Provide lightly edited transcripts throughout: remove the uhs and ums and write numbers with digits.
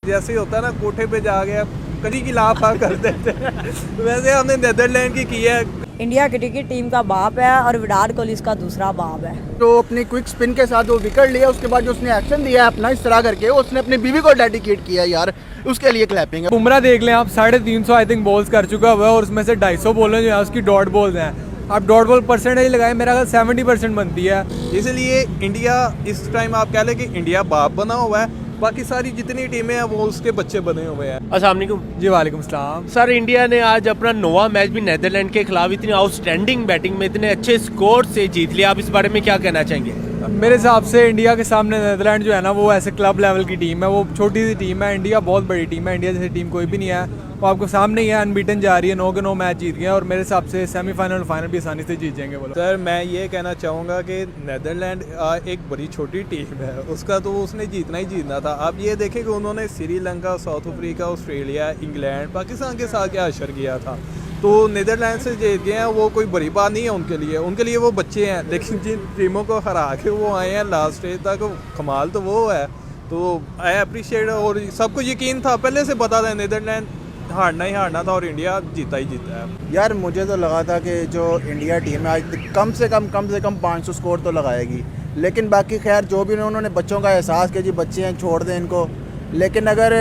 जैसे ही होता है ना, कोठे पे जा गया कभी की लाफा कर देते हैं। वैसे हमने नीदरलैंड की है। इंडिया क्रिकेट टीम का बाप है और विराट कोहली इसका दूसरा बाप है। तो अपनी क्विक स्पिन के साथ वो विकेट लिया, उसके बाद जो उसने एक्शन दिया अपना इस तरह करके, उसने अपनी बीवी को डेडिकेट किया यार, उसके लिए क्लैपिंग है। बुमराह देख लें आप, 350 आई थिंक बॉल्स कर चुका हुआ है और उसमें से 250 बॉलें जो है उसकी डॉट बॉल्स हैं। आप डॉट बॉल परसेंटेज लगाए, मेरा ख्याल 70% बनती है। इसलिए इंडिया इस टाइम आप कह लें कि इंडिया बाप बना हुआ है, बाकी सारी जितनी टीमें हैं वो उसके बच्चे बने हुए हैं। अस्सलाम वालेकुम जी वालेकुम सलाम। सर, इंडिया ने आज अपना 9वां मैच भी नीदरलैंड के खिलाफ इतनी आउटस्टैंडिंग बैटिंग में इतने अच्छे स्कोर से जीत लिया। आप इस बारे में क्या कहना चाहेंगे? मेरे हिसाब से इंडिया के सामने नीदरलैंड जो है ना, वो ऐसे क्लब लेवल की टीम है, वो छोटी सी टीम है। इंडिया बहुत बड़ी टीम है, इंडिया जैसी टीम कोई भी नहीं है। वो आपको सामने ही है, अनबीटन जा रही है, 9 के 9 मैच जीत गए और मेरे हिसाब से सेमीफाइनल और फाइनल भी आसानी से जीत जाएंगे वो लोग। सर मैं ये कहना चाहूँगा कि नीदरलैंड एक बड़ी छोटी टीम है, उसका तो उसने जीतना ही जीतना था। आप ये देखें कि उन्होंने Sri Lanka, south Africa, Australia, England, Pakistan के साथ क्या अशर किया था, तो नीदरलैंड से जीत गए हैं। वो कोई बड़ी बात नहीं है उनके लिए वो बच्चे हैं, लेकिन जिन टीमों को हरा के वो आए हैं लास्ट स्टेज तक, कमाल तो वो है। तो आई अप्रिशिएट, और सबको यकीन था, पहले से पता था नीदरलैंड हारना ही हारना था और इंडिया जीता ही जीता है। यार मुझे तो लगा था कि जो इंडिया टीम है आज कम से कम 500 स्कोर तो लगाएगी, लेकिन बाकी खैर जो भी उन्होंने बच्चों का एहसास किया, जी बच्चे हैं छोड़ दें इनको, लेकिन अगर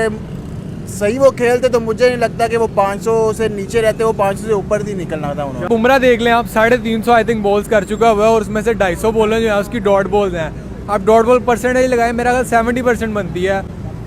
सही वो खेलते तो मुझे नहीं लगता कि वो 500 से नीचे रहते, वो 500 से ऊपर ही निकलना था उन्होंने। बुमराह देख लें आप, 350 आई थिंक बॉल्स कर चुका हुआ है और उसमें से 250 बॉलें जो है उसकी डॉट बॉल्स हैं। आप डॉट बॉल परसेंटेज लगाए, मेरा ख्याल 70% बनती है।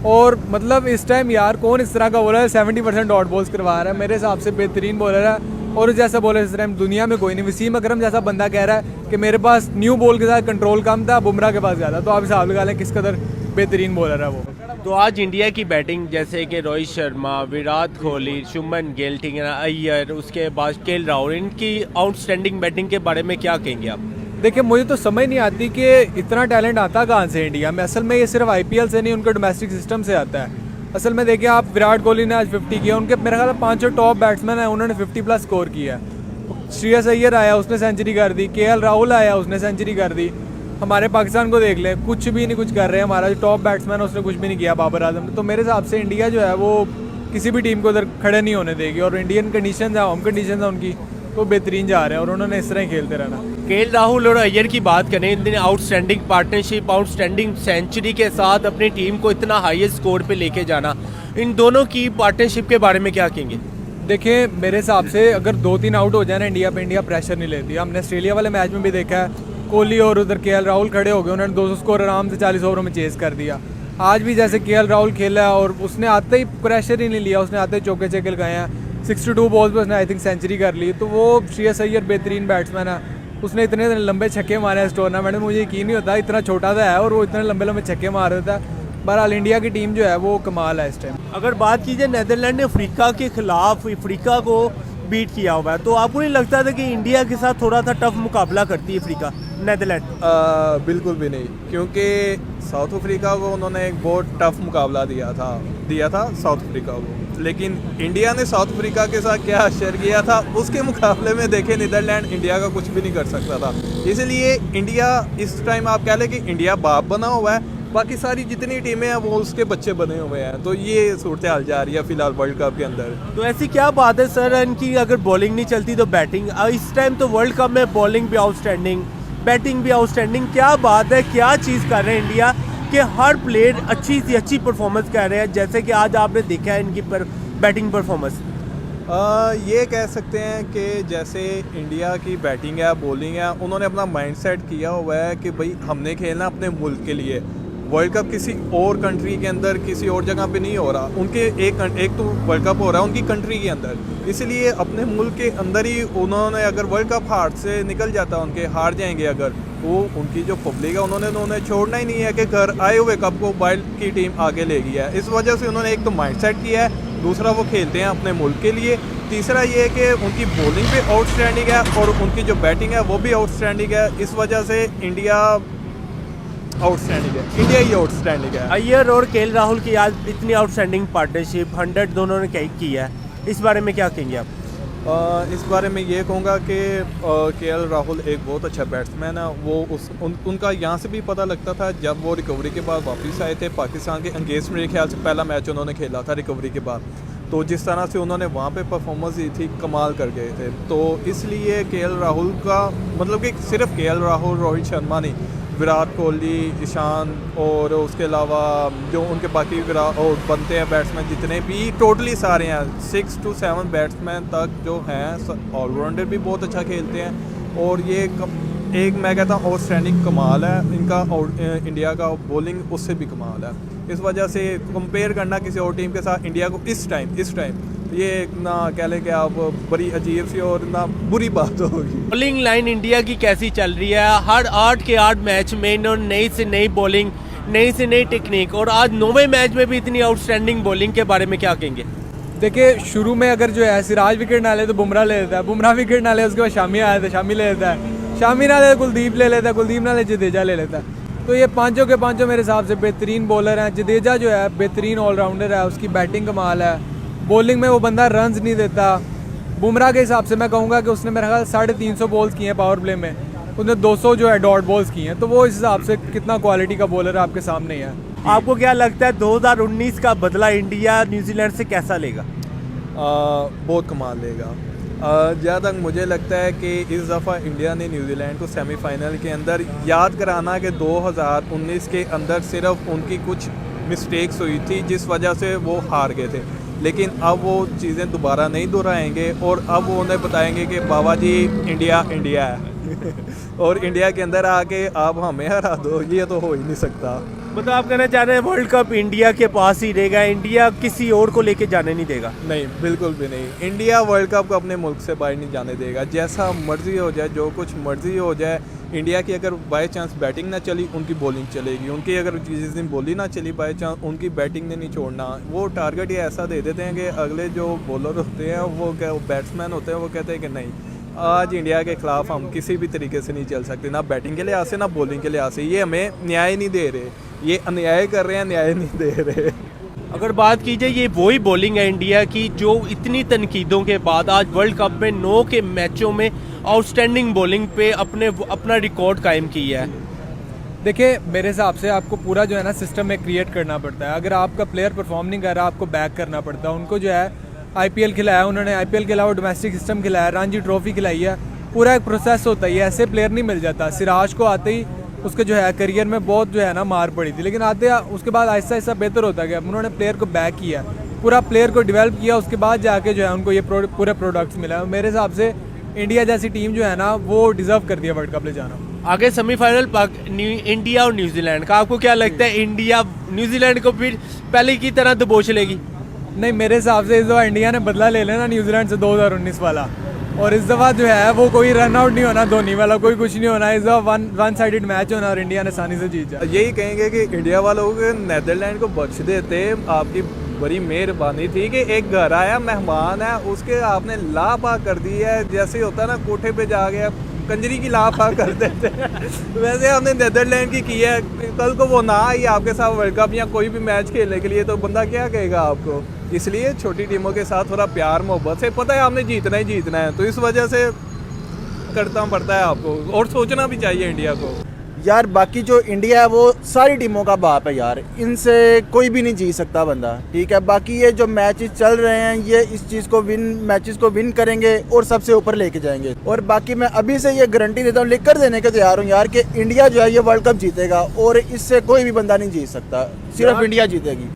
और मतलब इस टाइम यार कौन इस तरह का बॉलर है 70% डॉट बॉल्स करवा रहा है? मेरे हिसाब से बेहतरीन बॉलर है, और जैसा बॉलर इस टाइम दुनिया में कोई नहीं। वसीम अकरम जैसा बंदा कह रहा है कि मेरे पास न्यू बॉल के साथ कंट्रोल कम था, बुमराह के पास ज़्यादा। तो आप हिसाब लगा लें किस कदर बेहतरीन बॉलर है वो। तो आज इंडिया की बैटिंग जैसे कि रोहित शर्मा, विराट कोहली, शुभमन गिल, ठीक है ना, अय्यर, उसके बाद केएल राहुल, इनकी आउटस्टैंडिंग बैटिंग के बारे में क्या कहेंगे आप? देखिए मुझे तो समझ नहीं आती कि इतना टैलेंट आता कहाँ से इंडिया में। असल में ये सिर्फ आईपीएल से नहीं, उनके डोमेस्टिक सिस्टम से आता है। असल में देखिए आप, विराट कोहली ने आज 50 किया, उनके मेरे ख्याल 5 टॉप बैट्समैन हैं, उन्होंने 50+ स्कोर किया है। श्रेयस अय्यर आया, उसने सेंचुरी कर दी। केएल राहुल आया, उसने सेंचुरी कर दी। हमारे पाकिस्तान को देख लें, कुछ भी नहीं कुछ कर रहे हैं। हमारा जो टॉप बैट्समैन है उसने कुछ भी नहीं किया, बाबर आजम ने। तो मेरे हिसाब से इंडिया जो है वो किसी भी टीम को उधर खड़े नहीं होने देगी, और इंडियन कंडीशन है, होम कंडीशन है उनकी, तो बेहतरीन जा रहे हैं और उन्होंने इस तरह ही खेलते रहना। केएल राहुल और अय्यर की बात करें, इतनी आउटस्टैंडिंग पार्टनरशिप, आउटस्टैंडिंग सेंचुरी के साथ अपनी टीम को इतना हाईएस्ट स्कोर पे लेके जाना, इन दोनों की पार्टनरशिप के बारे में क्या कहेंगे? देखिए मेरे हिसाब से अगर 2-3 आउट हो जाए ना इंडिया पे, इंडिया प्रेशर नहीं लेती। हमने ऑस्ट्रेलिया वाले मैच में भी देखा है, कोहली और उधर केएल राहुल खड़े हो गए, उन्होंने 200 स्कोर आराम से 40 ओवरों में चेस कर दिया। आज भी जैसे केएल राहुल खेला और उसने आते ही प्रेशर ही नहीं लिया, उसने आते ही चौके छक्के लगाए हैं। 62 बॉल्स पे उसने आई थिंक सेंचुरी कर ली। तो वो श्रेयस अय्यर बेहतरीन बैट्समैन है, उसने इतने लंबे छक्के मारे हैं इस टूर्नामेंट में, मुझे यकीन नहीं होता। इतना छोटा सा है और वो इतने लंबे लंबे छक्के मार देता है। बहरहाल इंडिया की टीम जो है वो कमाल है इस टाइम। अगर बात कीजिए, नीदरलैंड ने अफ्रीका के खिलाफ अफ्रीका को बीट किया हुआ है, तो आपको नहीं लगता था कि इंडिया के साथ थोड़ा सा टफ मुकाबला करती है अफ्रीका, नीदरलैंड? बिल्कुल भी नहीं, क्योंकि साउथ अफ्रीका को उन्होंने एक बहुत टफ मुकाबला दिया था साउथ अफ्रीका को, लेकिन इंडिया ने साउथ अफ्रीका के साथ क्या अशर किया था उसके मुकाबले में देखे नीदरलैंड इंडिया का कुछ भी नहीं कर सकता था। इसलिए इंडिया इस टाइम आप कह लें कि इंडिया बाप बना हुआ है, बाकी सारी जितनी टीमें हैं वो उसके बच्चे बने हुए हैं। तो ये सूरत हाल जा रही है फिलहाल वर्ल्ड कप के अंदर। तो ऐसी क्या बात है सर, इनकी अगर बॉलिंग नहीं चलती तो बैटिंग, इस टाइम तो वर्ल्ड कप में बॉलिंग भी आउटस्टैंडिंग, बैटिंग भी आउटस्टैंडिंग, क्या बात है, क्या चीज़ कर रहे हैं इंडिया कि हर प्लेयर अच्छी सी अच्छी परफॉर्मेंस कर रहे हैं, जैसे कि आज आपने देखा है इनकी बैटिंग परफॉर्मेंस? ये कह सकते हैं कि जैसे इंडिया की बैटिंग है, बॉलिंग है, उन्होंने अपना माइंड सेट किया हुआ है कि भाई हमने खेलना अपने मुल्क के लिए। वर्ल्ड कप किसी और कंट्री के अंदर, किसी और जगह पे नहीं हो रहा, उनके एक तो वर्ल्ड कप हो रहा है उनकी कंट्री के अंदर, इसलिए अपने मुल्क के अंदर ही उन्होंने, अगर वर्ल्ड कप हार से निकल जाता, उनके हार जाएंगे अगर, वो उनकी जो पब्लिक है उन्होंने छोड़ना ही नहीं है कि घर आए हुए कप को बाइल की टीम आगे ले गई है। इस वजह से उन्होंने एक तो माइंड सेट किया है, दूसरा वो खेलते हैं अपने मुल्क के लिए, तीसरा ये है कि उनकी बॉलिंग भी आउटस्टैंडिंग है और उनकी जो बैटिंग है वो भी आउटस्टैंडिंग है। इस वजह से इंडिया आउटस्टैंडिंग है, इंडिया ही आउटस्टैंडिंग है। अय्यर और केएल राहुल की आज इतनी आउटस्टैंडिंग पार्टनरशिप, 100 दोनों ने की है, इस बारे में क्या कहेंगे आप? इस बारे में ये कहूँगा कि केएल राहुल एक बहुत अच्छा बैट्समैन है। वो उनका यहाँ से भी पता लगता था जब वो रिकवरी के बाद वापस आए थे पाकिस्तान के अगेंस्ट, मेरे ख्याल से पहला मैच उन्होंने खेला था रिकवरी के बाद, तो जिस तरह से उन्होंने वहाँ पे परफॉर्मेंस दी थी कमाल कर गए थे। तो इसलिए केएल राहुल का मतलब कि सिर्फ केएल राहुल, रोहित शर्मा नहीं, विराट कोहली, ईशान और उसके अलावा जो उनके बाकी और बनते हैं बैट्समैन जितने भी टोटली सारे हैं 6 to 7 बैट्समैन तक जो हैं ऑलराउंडर भी बहुत अच्छा खेलते हैं। और ये एक मैं कहता हूँ आउटस्टैंडिंग कमाल है इनका, और इंडिया का बॉलिंग उससे भी कमाल है। इस वजह से कंपेयर करना किसी और टीम के साथ इंडिया को इस टाइम ये ना कह लें कि आप बड़ी अजीब सी और ना बुरी बात होगी। बॉलिंग लाइन इंडिया की कैसी चल रही है? हर 8 के 8 मैच में इन्होंने नई से नई बॉलिंग, नई से नई टेक्निक, और आज 9वें मैच में भी इतनी आउटस्टैंडिंग बॉलिंग के बारे में क्या कहेंगे? देखिए शुरू में अगर जो है सिराज विकेट ना ले तो बुमराह ले लेता है, बुमराह विकेट ना ले उसके बाद शामी आया था, शामी ले लेता है, शामी ना ले कुलदीप ले लेता है, कुलदीप ना ले जडेजा ले लेता है। तो ये पांचों के पांचों मेरे हिसाब से बेहतरीन बॉलर हैं। जडेजा जो है बेहतरीन ऑलराउंडर है, उसकी बैटिंग कमाल है, बॉलिंग में वो बंदा रन्स नहीं देता। बुमराह के हिसाब से मैं कहूँगा कि उसने मेरा ख्याल 350 बॉल्स किए हैं पावर प्ले में, उसने 200 जो है डॉट बॉल्स किए हैं, तो वो इस हिसाब से कितना क्वालिटी का बॉलर है आपके सामने ही है। आपको क्या लगता है 2019 का बदला इंडिया न्यूजीलैंड से कैसा लेगा? बहुत कमाल लेगा। जहाँ तक मुझे लगता है कि इस दफ़ा इंडिया ने न्यूजीलैंड को सेमीफाइनल के अंदर याद कराना कि 2019 के अंदर सिर्फ उनकी कुछ मिस्टेक्स हुई थी जिस वजह से वो हार गए थे, लेकिन अब वो चीज़ें दोबारा नहीं दोहराएंगे और अब वो उन्हें बताएंगे कि बाबा जी इंडिया है और इंडिया के अंदर आके आप हमें हरा दो, ये तो हो ही नहीं सकता। मतलब आप कहना चाह रहे हैं वर्ल्ड कप इंडिया के पास ही रहेगा, इंडिया किसी और को लेके जाने नहीं देगा? नहीं, बिल्कुल भी नहीं। इंडिया वर्ल्ड कप को अपने मुल्क से बाहर नहीं जाने देगा। जैसा मर्जी हो जाए, जो कुछ मर्जी हो जाए, इंडिया की अगर बाई चांस बैटिंग ना चली उनकी बॉलिंग चलेगी, उनकी अगर जिस दिन बॉलिंग ना चली बाई चांस उनकी बैटिंग ने नहीं छोड़ना। वो टारगेट ये ऐसा दे देते हैं कि अगले जो बॉलर होते हैं वो बैट्समैन होते हैं वो कहते हैं कि नहीं, आज इंडिया के खिलाफ हम किसी भी तरीके से नहीं चल सकते, ना बैटिंग के लिहाज से ना बॉलिंग के लिहाज से। ये हमें न्याय नहीं दे रहे, ये अन्याय कर रहे हैं, न्याय नहीं दे रहे। अगर बात की जाए ये वही बॉलिंग है इंडिया की जो इतनी तनकीदों के बाद आज वर्ल्ड कप में 9 के मैचों में आउटस्टैंडिंग बॉलिंग पे अपना रिकॉर्ड कायम किया है। देखिए मेरे हिसाब से आपको पूरा जो है ना सिस्टम में क्रिएट करना पड़ता है। अगर आपका प्लेयर परफॉर्म नहीं कर रहा आपको बैक करना पड़ता है। उनको जो है IPL खिलाया उन्होंने, IPL के अलावा डोमेस्टिक सिस्टम खिलाया, रणजी ट्रॉफी खिलाई है, पूरा एक प्रोसेस होता है। ये ऐसे प्लेयर नहीं मिल जाता। सिराज को आते ही उसके जो है करियर में बहुत जो है ना मार पड़ी थी, लेकिन आते उसके बाद आहिस्ता आहिस्ता बेहतर होता गया। उन्होंने प्लेयर को बैक किया, पूरा प्लेयर को डेवलप किया, उसके बाद जाके जो है उनको ये पूरे प्रोडक्ट्स मिला। मेरे हिसाब से इंडिया जैसी टीम जो है ना वो डिजर्व करती है वर्ल्ड कप ले जाना। आगे सेमीफाइनल इंडिया और न्यूजीलैंड का, आपको क्या लगता है इंडिया न्यूजीलैंड को फिर पहले की तरह दबोच लेगी? नहीं, मेरे हिसाब से इस दफ़ा इंडिया ने बदला ले लेना न्यूजीलैंड से 2019 वाला, और इस दफ़ा जो है वो कोई रन आउट नहीं होना धोनी वाला, कोई कुछ नहीं होना। इस दफ़ा वन साइडेड मैच होना और इंडिया ने आसानी से जीत जाए। यही कहेंगे कि इंडिया वालों को नीदरलैंड को बख्श देते, आपकी बड़ी मेहरबानी थी कि एक घर आया मेहमान है उसके आपने लापा कर दी है। जैसे होता ना कोठे पे जा गया कंजरी की लापा कर देते वैसे हमने नीदरलैंड की है। कल को वो ना आई आपके साथ वर्ल्ड कप या कोई भी मैच खेलने के लिए तो बंदा क्या कहेगा आपको। इसलिए छोटी टीमों के साथ थोड़ा प्यार मोहब्बत से, पता है आपने जीतना ही जीतना है, तो इस वजह से करना पड़ता है आपको, और सोचना भी चाहिए इंडिया को। यार बाकी जो इंडिया है वो सारी टीमों का बाप है यार, इनसे कोई भी नहीं जीत सकता बंदा, ठीक है। बाकी ये जो मैचेस चल रहे हैं ये इस चीज़ को मैचेस को विन करेंगे और सबसे ऊपर लेके जाएंगे। और बाकी मैं अभी से ये गारंटी देता हूँ, लिख कर देने के तैयार हूँ यार कि इंडिया जो है ये वर्ल्ड कप जीतेगा और इससे कोई भी बंदा नहीं जीत सकता, सिर्फ इंडिया जीतेगी।